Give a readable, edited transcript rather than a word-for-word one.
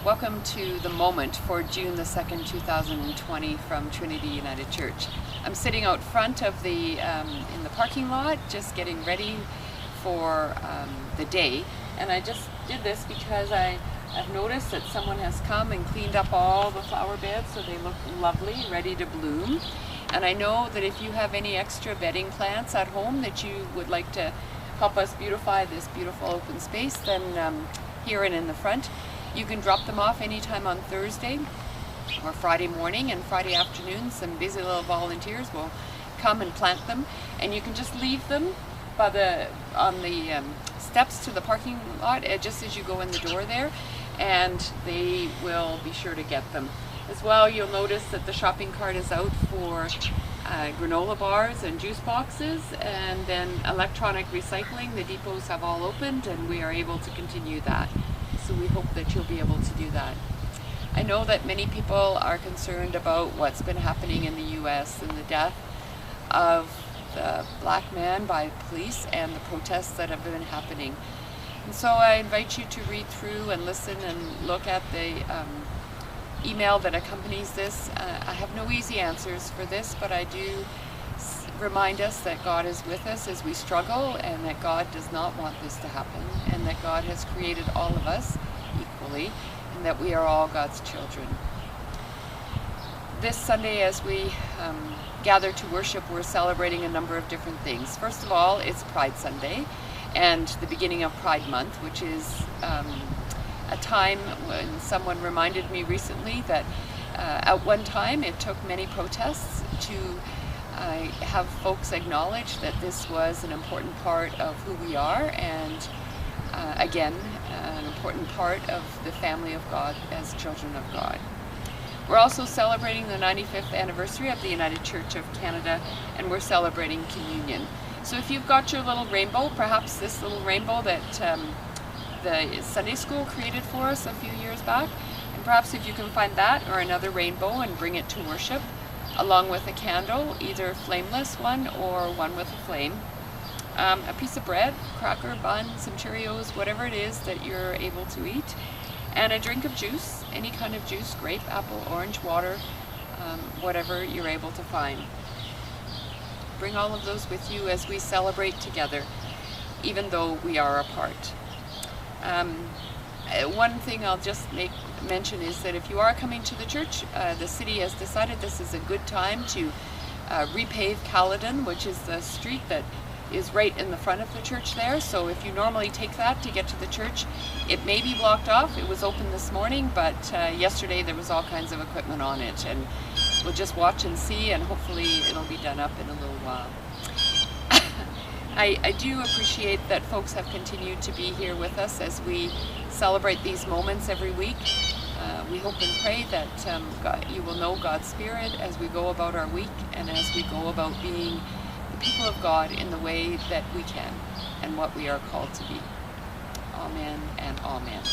Welcome to the moment for June the 2nd, 2020 from Trinity United Church. I'm sitting out front of the in the parking lot, just getting ready for the day. And I just did this because I've noticed that someone has come and cleaned up all the flower beds so they look lovely, ready to bloom. And I know that if you have any extra bedding plants at home that you would like to help us beautify this beautiful open space, then here and in the front, you can drop them off anytime on Thursday or Friday morning, and Friday afternoon some busy little volunteers will come and plant them, and you can just leave them on the steps to the parking lot just as you go in the door there, and they will be sure to get them. As well, you'll notice that the shopping cart is out for granola bars and juice boxes, and then electronic recycling. The depots have all opened and we are able to continue that. So we hope that you'll be able to do that. I know that many people are concerned about what's been happening in the US and the death of the black man by police and the protests that have been happening. And so I invite you to read through and listen and look at the email that accompanies this. I have no easy answers for this, but I do remind us that God is with us as we struggle, and that God does not want this to happen, and that God has created all of us equally, and that we are all God's children. This Sunday, as we gather to worship, we're celebrating a number of different things. First of all, it's Pride Sunday and the beginning of Pride Month, which is a time when someone reminded me recently that at one time it took many protests to have folks acknowledge that this was an important part of who we are, and again, an important part of the family of God as children of God. We're also celebrating the 95th anniversary of the United Church of Canada, and we're celebrating communion. So if you've got your little rainbow, perhaps this little rainbow that the Sunday school created for us a few years back, and perhaps if you can find that or another rainbow and bring it to worship, along with a candle, either a flameless one or one with a flame, a piece of bread, cracker, bun, some Cheerios, whatever it is that you're able to eat, and a drink of juice, any kind of juice, grape, apple, orange, water, whatever you're able to find. Bring all of those with you as we celebrate together, even though we are apart. One thing I'll just mention is that if you are coming to the church, the city has decided this is a good time to repave Caledon, which is the street that is right in the front of the church there. So if you normally take that to get to the church, it may be blocked off. It was open this morning, but yesterday there was all kinds of equipment on it, and we'll just watch and see, and hopefully it'll be done up in a little while. I do appreciate that folks have continued to be here with us as we celebrate these moments every week. We hope and pray that you will know God's Spirit as we go about our week, and as we go about being the people of God in the way that we can and what we are called to be. Amen and amen.